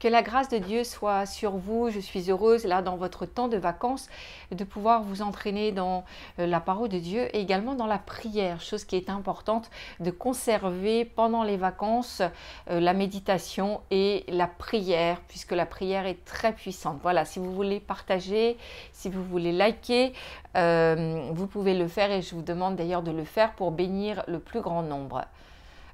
Que la grâce de Dieu soit sur vous. Je suis heureuse, là, dans votre temps de vacances, de pouvoir vous entraîner dans la parole de Dieu et également dans la prière, chose qui est importante de conserver pendant les vacances, la méditation et la prière, puisque la prière est très puissante. Voilà, si vous voulez partager, si vous voulez liker, vous pouvez le faire et je vous demande d'ailleurs de le faire pour bénir le plus grand nombre.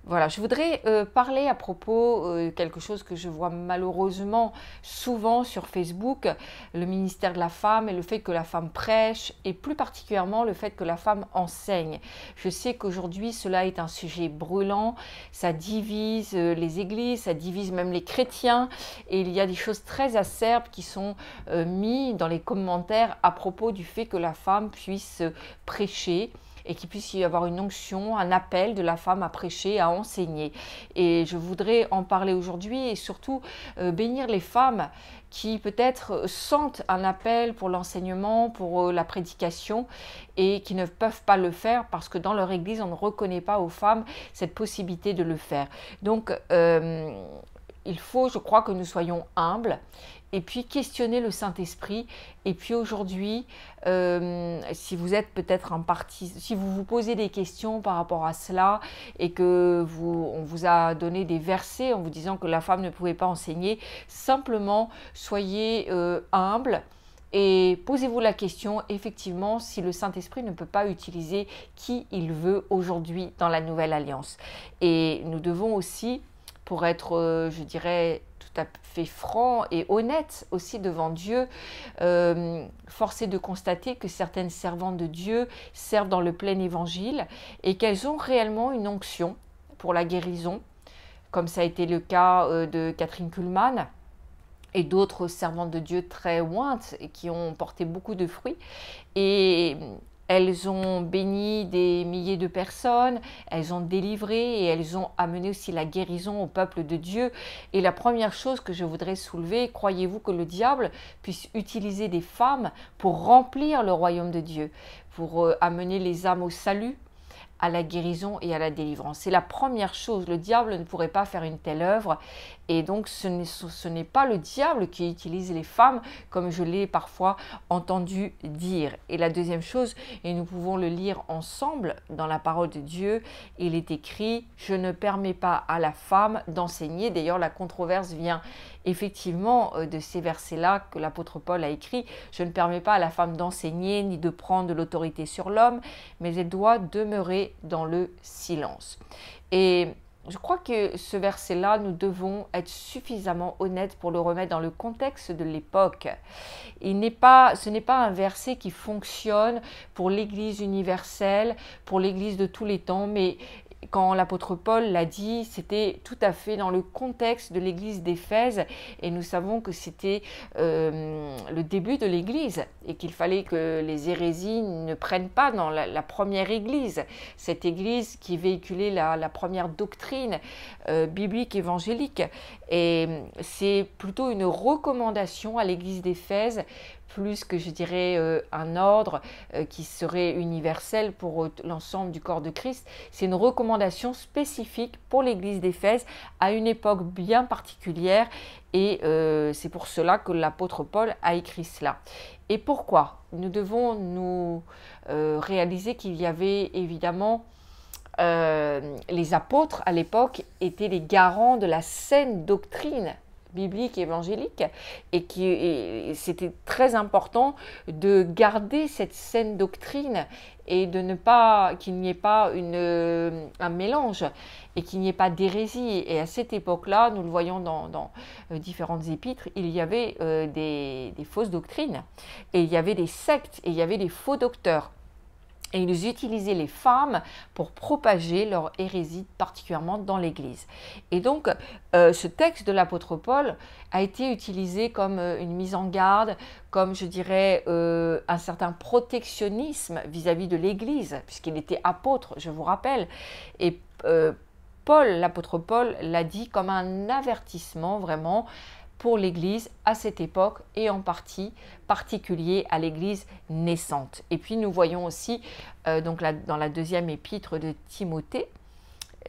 Voilà, je voudrais parler à propos quelque chose que je vois malheureusement souvent sur Facebook, le ministère de la femme et le fait que la femme prêche et plus particulièrement le fait que la femme enseigne. Je sais qu'aujourd'hui cela est un sujet brûlant, ça divise les églises, ça divise même les chrétiens et il y a des choses très acerbes qui sont mises dans les commentaires à propos du fait que la femme puisse prêcher et qu'il puisse y avoir une onction, un appel de la femme à prêcher, à enseigner. Et je voudrais en parler aujourd'hui et surtout bénir les femmes qui peut-être sentent un appel pour l'enseignement, pour la prédication et qui ne peuvent pas le faire parce que dans leur église, on ne reconnaît pas aux femmes cette possibilité de le faire. Donc, il faut, je crois, que nous soyons humbles et puis questionner le Saint-Esprit. Et puis aujourd'hui, si vous êtes peut-être en partie, si vous vous posez des questions par rapport à cela et que on vous a donné des versets en vous disant que la femme ne pouvait pas enseigner, simplement soyez humbles. Et posez-vous la question, effectivement, si le Saint-Esprit ne peut pas utiliser qui il veut aujourd'hui dans la Nouvelle Alliance. Et nous devons aussi, pour être, je dirais, tout à fait franc et honnête aussi devant Dieu, force est de constater que certaines servantes de Dieu servent dans le plein évangile et qu'elles ont réellement une onction pour la guérison, comme ça a été le cas de Catherine Kuhlman et d'autres servantes de Dieu très ointes et qui ont porté beaucoup de fruits. Et elles ont béni des milliers de personnes, elles ont délivré et elles ont amené aussi la guérison au peuple de Dieu. Et la première chose que je voudrais soulever, croyez-vous que le diable puisse utiliser des femmes pour remplir le royaume de Dieu, pour amener les âmes au salut, à la guérison et à la délivrance? C'est la première chose. Le diable ne pourrait pas faire une telle œuvre. Et donc, ce n'est pas le diable qui utilise les femmes, comme je l'ai parfois entendu dire. Et la deuxième chose, et nous pouvons le lire ensemble dans la parole de Dieu, il est écrit « Je ne permets pas à la femme d'enseigner ». D'ailleurs, la controverse vient effectivement de ces versets-là que l'apôtre Paul a écrit. « Je ne permets pas à la femme d'enseigner ni de prendre de l'autorité sur l'homme, mais elle doit demeurer dans le silence ». Et je crois que ce verset-là, nous devons être suffisamment honnêtes pour le remettre dans le contexte de l'époque. Ce n'est pas un verset qui fonctionne pour l'Église universelle, pour l'Église de tous les temps, mais quand l'apôtre Paul l'a dit, c'était tout à fait dans le contexte de l'église d'Éphèse et nous savons que c'était le début de l'église et qu'il fallait que les hérésies ne prennent pas dans la première église, cette église qui véhiculait la première doctrine biblique évangélique. Et c'est plutôt une recommandation à l'église d'Éphèse plus que je dirais un ordre qui serait universel pour l'ensemble du corps de Christ. C'est une recommandation spécifique pour l'église d'Éphèse à une époque bien particulière et c'est pour cela que l'apôtre Paul a écrit cela. Et pourquoi? Nous devons nous réaliser qu'il y avait évidemment les apôtres à l'époque étaient les garants de la saine doctrine biblique évangélique et c'était très important de garder cette saine doctrine et de ne pas qu'il n'y ait pas un mélange et qu'il n'y ait pas d'hérésie. Et à cette époque-là, nous le voyons dans différentes épîtres, il y avait des fausses doctrines et il y avait des sectes et il y avait des faux docteurs. Et ils utilisaient les femmes pour propager leur hérésie, particulièrement dans l'Église. Et donc, ce texte de l'apôtre Paul a été utilisé comme une mise en garde, comme je dirais un certain protectionnisme vis-à-vis de l'Église, puisqu'il était apôtre, je vous rappelle. Et l'apôtre Paul l'a dit comme un avertissement vraiment pour l'Église à cette époque et en particulier à l'Église naissante. Et puis nous voyons aussi donc dans la deuxième épître de Timothée,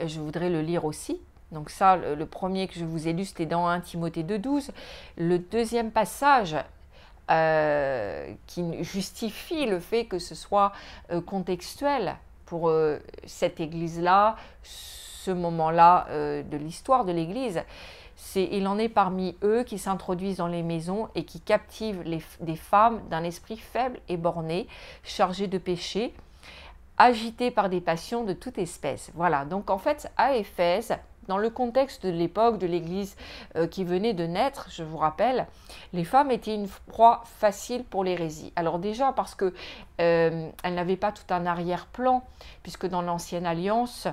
je voudrais le lire aussi, Donc ça, le premier que je vous ai lu, c'était dans 1 Timothée 2,12. Le deuxième passage qui justifie le fait que ce soit contextuel pour cette Église-là, ce moment-là de l'histoire de l'Église, c'est « Il en est parmi eux qui s'introduisent dans les maisons et qui captivent des femmes d'un esprit faible et borné, chargées de péché, agitées par des passions de toute espèce. » Voilà, donc en fait, à Éphèse, dans le contexte de l'époque de l'Église qui venait de naître, je vous rappelle, les femmes étaient une proie facile pour l'hérésie. Alors déjà parce que elles n'avaient pas tout un arrière-plan, puisque dans l'Ancienne Alliance,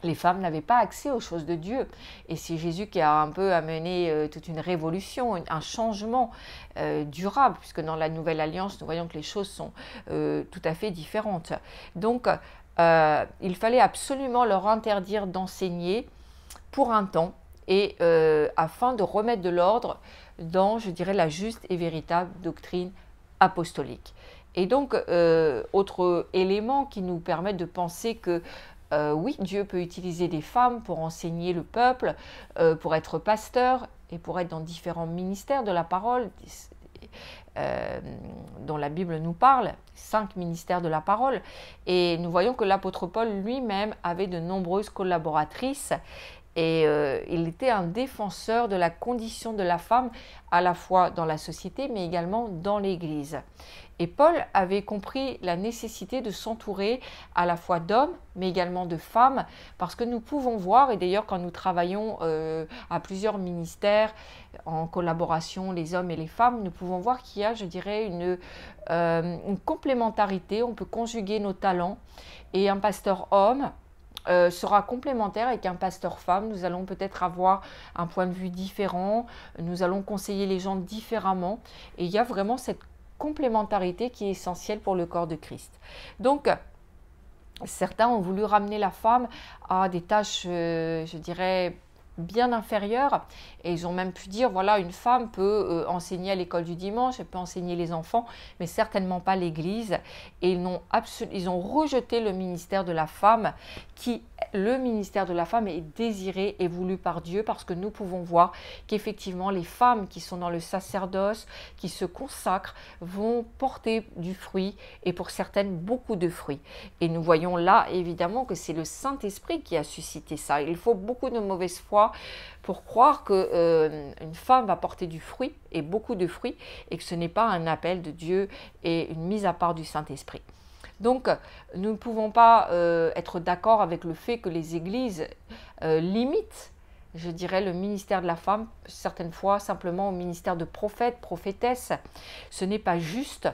les femmes n'avaient pas accès aux choses de Dieu. Et c'est Jésus qui a un peu amené toute une révolution, un changement durable, puisque dans la Nouvelle Alliance, nous voyons que les choses sont tout à fait différentes. Donc, il fallait absolument leur interdire d'enseigner pour un temps, et afin de remettre de l'ordre dans, je dirais, la juste et véritable doctrine apostolique. Et donc, autre élément qui nous permet de penser que oui, Dieu peut utiliser des femmes pour enseigner le peuple, pour être pasteur et pour être dans différents ministères de la parole dont la Bible nous parle, 5 ministères de la parole. Et nous voyons que l'apôtre Paul lui-même avait de nombreuses collaboratrices et il était un défenseur de la condition de la femme à la fois dans la société mais également dans l'Église. Et Paul avait compris la nécessité de s'entourer à la fois d'hommes, mais également de femmes, parce que nous pouvons voir, et d'ailleurs quand nous travaillons à plusieurs ministères, en collaboration, les hommes et les femmes, nous pouvons voir qu'il y a, je dirais, une complémentarité, on peut conjuguer nos talents, et un pasteur homme sera complémentaire avec un pasteur femme. Nous allons peut-être avoir un point de vue différent, nous allons conseiller les gens différemment, et il y a vraiment cette complémentarité qui est essentielle pour le corps de Christ. Donc, certains ont voulu ramener la femme à des tâches, je dirais, bien inférieures, et ils ont même pu dire, voilà, une femme peut enseigner à l'école du dimanche, elle peut enseigner les enfants, mais certainement pas l'Église, et ils ont rejeté le ministère de la femme, le ministère de la femme est désiré et voulu par Dieu, parce que nous pouvons voir qu'effectivement les femmes qui sont dans le sacerdoce, qui se consacrent, vont porter du fruit, et pour certaines beaucoup de fruits. Et nous voyons là évidemment que c'est le Saint-Esprit qui a suscité ça. Il faut beaucoup de mauvaise foi pour croire qu'une femme va porter du fruit, et beaucoup de fruits, et que ce n'est pas un appel de Dieu et une mise à part du Saint-Esprit. Donc, nous ne pouvons pas être d'accord avec le fait que les églises limitent, je dirais, le ministère de la femme, certaines fois simplement au ministère de prophète, prophétesse. Ce n'est pas juste,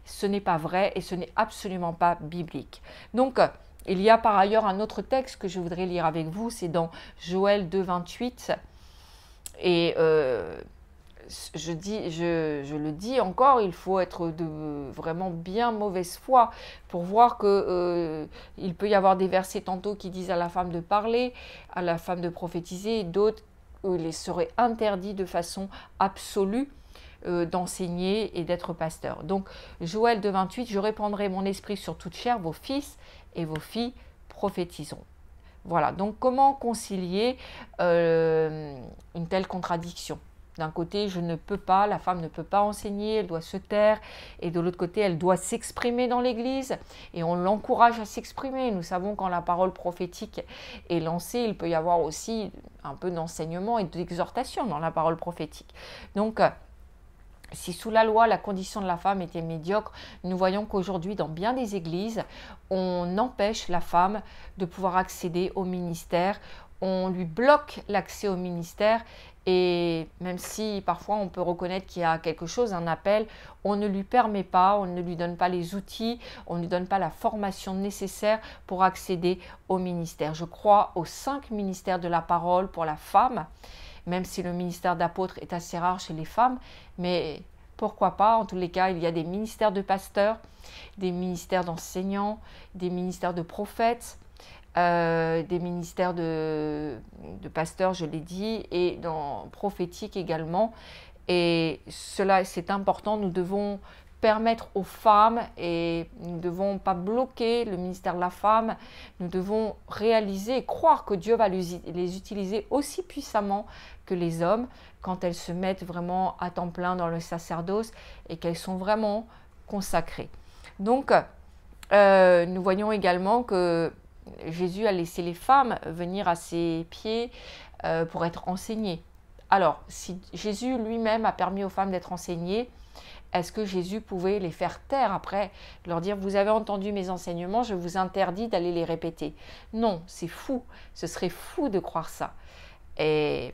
ce n'est pas vrai et ce n'est absolument pas biblique. Donc, il y a par ailleurs un autre texte que je voudrais lire avec vous, c'est dans Joël 2, 28. Et je le dis encore, il faut être de vraiment bien mauvaise foi pour voir qu'il peut y avoir des versets tantôt qui disent à la femme de parler, à la femme de prophétiser, et d'autres où il serait interdit de façon absolue d'enseigner et d'être pasteur. Donc Joël 2, 28, je répandrai mon esprit sur toute chair, vos fils et vos filles prophétiseront. Voilà, donc comment concilier une telle contradiction? D'un côté, je ne peux pas, la femme ne peut pas enseigner, elle doit se taire, et de l'autre côté, elle doit s'exprimer dans l'Église, et on l'encourage à s'exprimer. Nous savons quand la parole prophétique est lancée, il peut y avoir aussi un peu d'enseignement et d'exhortation dans la parole prophétique. Donc, si sous la loi, la condition de la femme était médiocre, nous voyons qu'aujourd'hui, dans bien des églises, on empêche la femme de pouvoir accéder au ministère, on lui bloque l'accès au ministère, et même si parfois on peut reconnaître qu'il y a quelque chose, un appel, on ne lui permet pas, on ne lui donne pas les outils, on ne lui donne pas la formation nécessaire pour accéder au ministère. Je crois aux 5 ministères de la parole pour la femme, même si le ministère d'apôtre est assez rare chez les femmes, mais pourquoi pas, en tous les cas, il y a des ministères de pasteurs, des ministères d'enseignants, des ministères de prophètes, des ministères de pasteurs, je l'ai dit, et dans prophétique également. Et cela, c'est important, nous devons permettre aux femmes, et nous ne devons pas bloquer le ministère de la femme, nous devons réaliser et croire que Dieu va les utiliser aussi puissamment que les hommes quand elles se mettent vraiment à temps plein dans le sacerdoce et qu'elles sont vraiment consacrées. Donc, nous voyons également que Jésus a laissé les femmes venir à ses pieds pour être enseignées. Alors, si Jésus lui-même a permis aux femmes d'être enseignées, est-ce que Jésus pouvait les faire taire après, leur dire « Vous avez entendu mes enseignements, je vous interdis d'aller les répéter ». Non, c'est fou, ce serait fou de croire ça. Et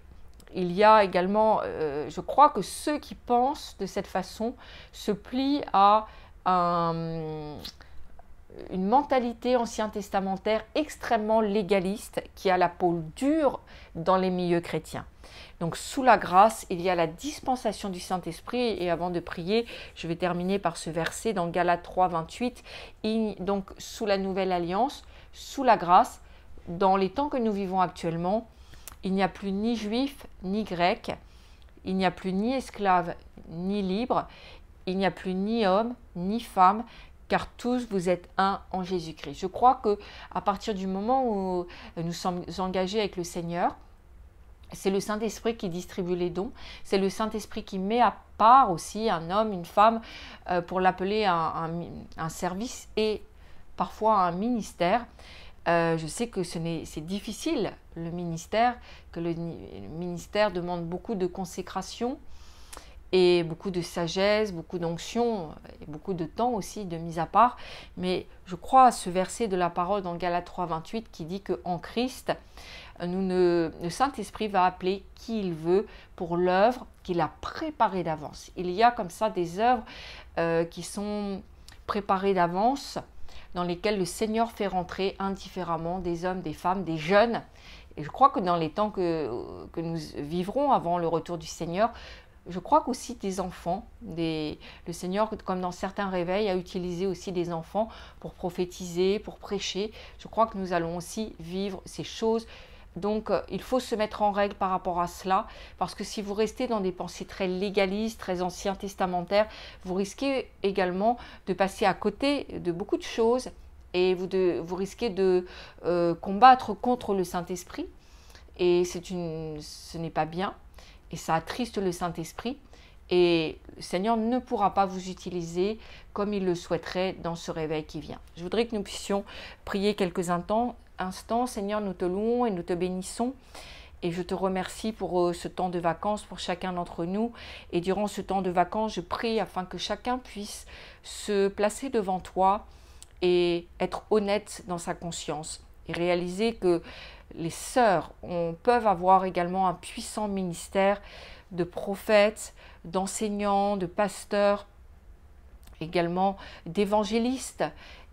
il y a également, je crois que ceux qui pensent de cette façon se plient à une mentalité ancien testamentaire extrêmement légaliste qui a la peau dure dans les milieux chrétiens. Donc sous la grâce, il y a la dispensation du Saint-Esprit. Et avant de prier, je vais terminer par ce verset dans Galates 3, 28. Donc sous la nouvelle alliance, sous la grâce, dans les temps que nous vivons actuellement, il n'y a plus ni juif ni grec, il n'y a plus ni esclave ni libre, il n'y a plus ni homme ni femme, car tous vous êtes un en Jésus-Christ. Je crois qu'à partir du moment où nous sommes engagés avec le Seigneur, c'est le Saint-Esprit qui distribue les dons, c'est le Saint-Esprit qui met à part aussi un homme, une femme, pour l'appeler un service et parfois un ministère. Je sais que c'est difficile, le ministère, que le ministère demande beaucoup de consécration et beaucoup de sagesse, beaucoup d'onction et beaucoup de temps aussi de mise à part. Mais je crois à ce verset de la parole dans Galates 3, 28 qui dit qu'en Christ, le Saint-Esprit va appeler qui il veut pour l'œuvre qu'il a préparée d'avance. Il y a comme ça des œuvres qui sont préparées d'avance, dans lesquelles le Seigneur fait rentrer indifféremment des hommes, des femmes, des jeunes. Et je crois que dans les temps que nous vivrons avant le retour du Seigneur, je crois qu'aussi des enfants, le Seigneur, comme dans certains réveils, a utilisé aussi des enfants pour prophétiser, pour prêcher. Je crois que nous allons aussi vivre ces choses. Donc, il faut se mettre en règle par rapport à cela, parce que si vous restez dans des pensées très légalistes, très anciens testamentaires, vous risquez également de passer à côté de beaucoup de choses et vous risquez de combattre contre le Saint-Esprit. Et ce n'est pas bien. Et ça attriste le Saint-Esprit. Et le Seigneur ne pourra pas vous utiliser comme il le souhaiterait dans ce réveil qui vient. Je voudrais que nous puissions prier quelques instants. Seigneur, nous te louons et nous te bénissons. Et je te remercie pour ce temps de vacances pour chacun d'entre nous. Et durant ce temps de vacances, je prie afin que chacun puisse se placer devant toi et être honnête dans sa conscience. Et réaliser que les sœurs peuvent avoir également un puissant ministère de prophètes, d'enseignants, de pasteurs, également d'évangélistes,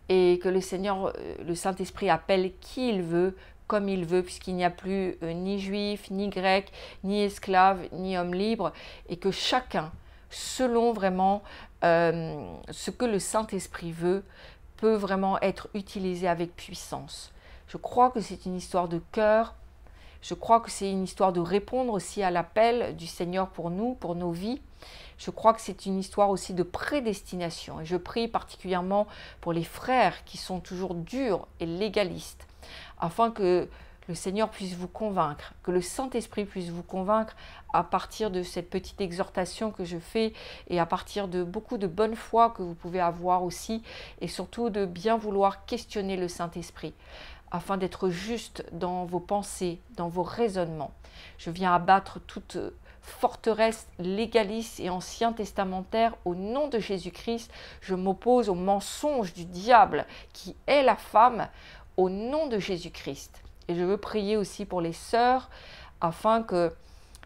et que le Seigneur, le Saint-Esprit appelle qui il veut, comme il veut, puisqu'il n'y a plus ni juif, ni grec, ni esclave, ni homme libre, et que chacun, selon vraiment ce que le Saint-Esprit veut, peut vraiment être utilisé avec puissance. Je crois que c'est une histoire de cœur. Je crois que c'est une histoire de répondre aussi à l'appel du Seigneur pour nous, pour nos vies. Je crois que c'est une histoire aussi de prédestination. Et je prie particulièrement pour les frères qui sont toujours durs et légalistes, afin que le Seigneur puisse vous convaincre, que le Saint-Esprit puisse vous convaincre à partir de cette petite exhortation que je fais et à partir de beaucoup de bonne foi que vous pouvez avoir aussi, et surtout de bien vouloir questionner le Saint-Esprit, afin d'être juste dans vos pensées, dans vos raisonnements. Je viens abattre toute forteresse légaliste et ancien testamentaire au nom de Jésus-Christ. Je m'oppose au mensonge du diable qui est la femme au nom de Jésus-Christ. Et je veux prier aussi pour les sœurs, afin que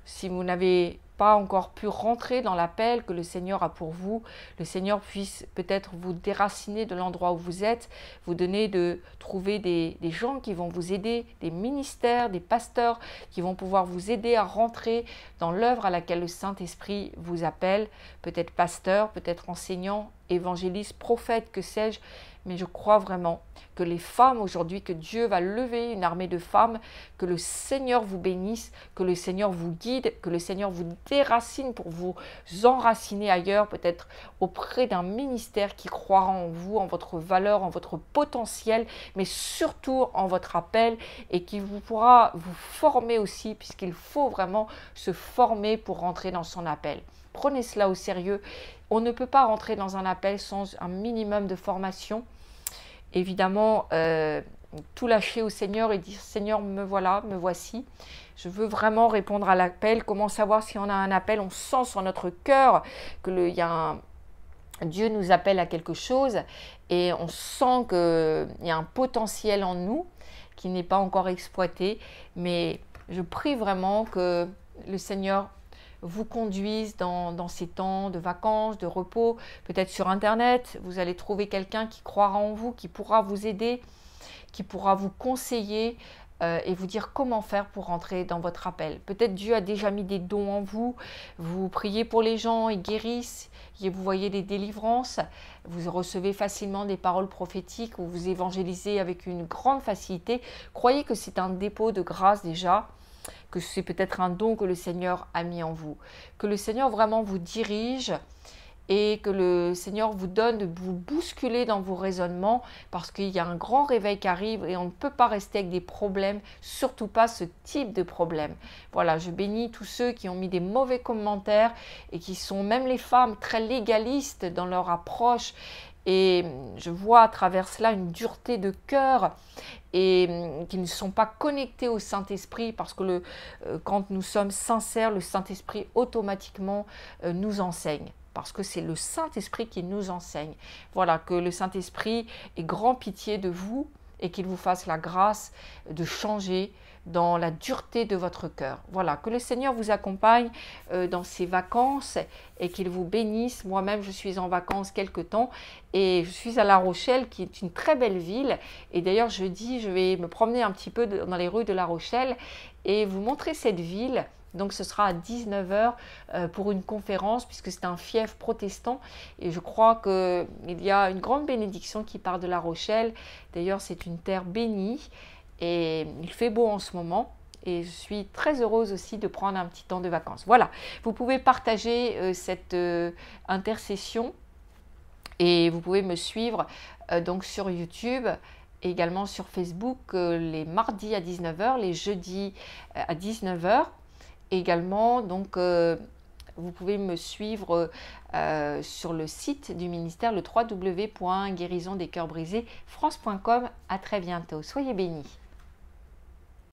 si vous n'avez pas encore pu rentrer dans l'appel que le Seigneur a pour vous, le Seigneur puisse peut-être vous déraciner de l'endroit où vous êtes, vous donner de trouver des gens qui vont vous aider, des ministères, des pasteurs qui vont pouvoir vous aider à rentrer dans l'œuvre à laquelle le Saint-Esprit vous appelle, peut-être pasteur, peut-être enseignant, évangéliste, prophète, que sais-je. Mais je crois vraiment que les femmes aujourd'hui, que Dieu va lever une armée de femmes, que le Seigneur vous bénisse, que le Seigneur vous guide, que le Seigneur vous déracinent pour vous enraciner ailleurs, peut-être auprès d'un ministère qui croira en vous, en votre valeur, en votre potentiel, mais surtout en votre appel et qui vous pourra vous former aussi, puisqu'il faut vraiment se former pour rentrer dans son appel. Prenez cela au sérieux. On ne peut pas rentrer dans un appel sans un minimum de formation. Évidemment, tout lâcher au Seigneur et dire « Seigneur, me voilà, me voici ». Je veux vraiment répondre à l'appel. Comment savoir si on a un appel? On sent sur notre cœur que Dieu nous appelle à quelque chose et on sent qu'il y a un potentiel en nous qui n'est pas encore exploité. Mais je prie vraiment que le Seigneur vous conduise dans ces temps de vacances, de repos, peut-être sur Internet. Vous allez trouver quelqu'un qui croira en vous, qui pourra vous aider, qui pourra vous conseiller et vous dire comment faire pour rentrer dans votre appel. Peut-être Dieu a déjà mis des dons en vous, vous priez pour les gens, ils guérissent, et vous voyez des délivrances, vous recevez facilement des paroles prophétiques ou vous évangélisez avec une grande facilité. Croyez que c'est un dépôt de grâce déjà, que c'est peut-être un don que le Seigneur a mis en vous, que le Seigneur vraiment vous dirige et que le Seigneur vous donne de vous bousculer dans vos raisonnements parce qu'il y a un grand réveil qui arrive et on ne peut pas rester avec des problèmes, surtout pas ce type de problème. Voilà, je bénis tous ceux qui ont mis des mauvais commentaires et qui sont même les femmes très légalistes dans leur approche. Et je vois à travers cela une dureté de cœur et qui ne sont pas connectés au Saint-Esprit parce que quand nous sommes sincères, le Saint-Esprit automatiquement nous enseigne. Parce que c'est le Saint-Esprit qui nous enseigne. Voilà, que le Saint-Esprit ait grand pitié de vous et qu'il vous fasse la grâce de changer dans la dureté de votre cœur. Voilà, que le Seigneur vous accompagne dans ces vacances et qu'il vous bénisse. Moi-même, je suis en vacances quelque temps et je suis à La Rochelle, qui est une très belle ville. Et d'ailleurs, jeudi, je vais me promener un petit peu dans les rues de La Rochelle et vous montrer cette ville. Donc ce sera à 19 h pour une conférence puisque c'est un fief protestant et je crois qu'il y a une grande bénédiction qui part de La Rochelle. D'ailleurs c'est une terre bénie et il fait beau en ce moment et je suis très heureuse aussi de prendre un petit temps de vacances. Voilà, vous pouvez partager cette intercession et vous pouvez me suivre donc sur YouTube. Et également sur Facebook les mardis à 19 h, les jeudis à 19 h. Également, donc, vous pouvez me suivre sur le site du ministère, le www.guérisondescœursbrisés France.com. À très bientôt. Soyez bénis.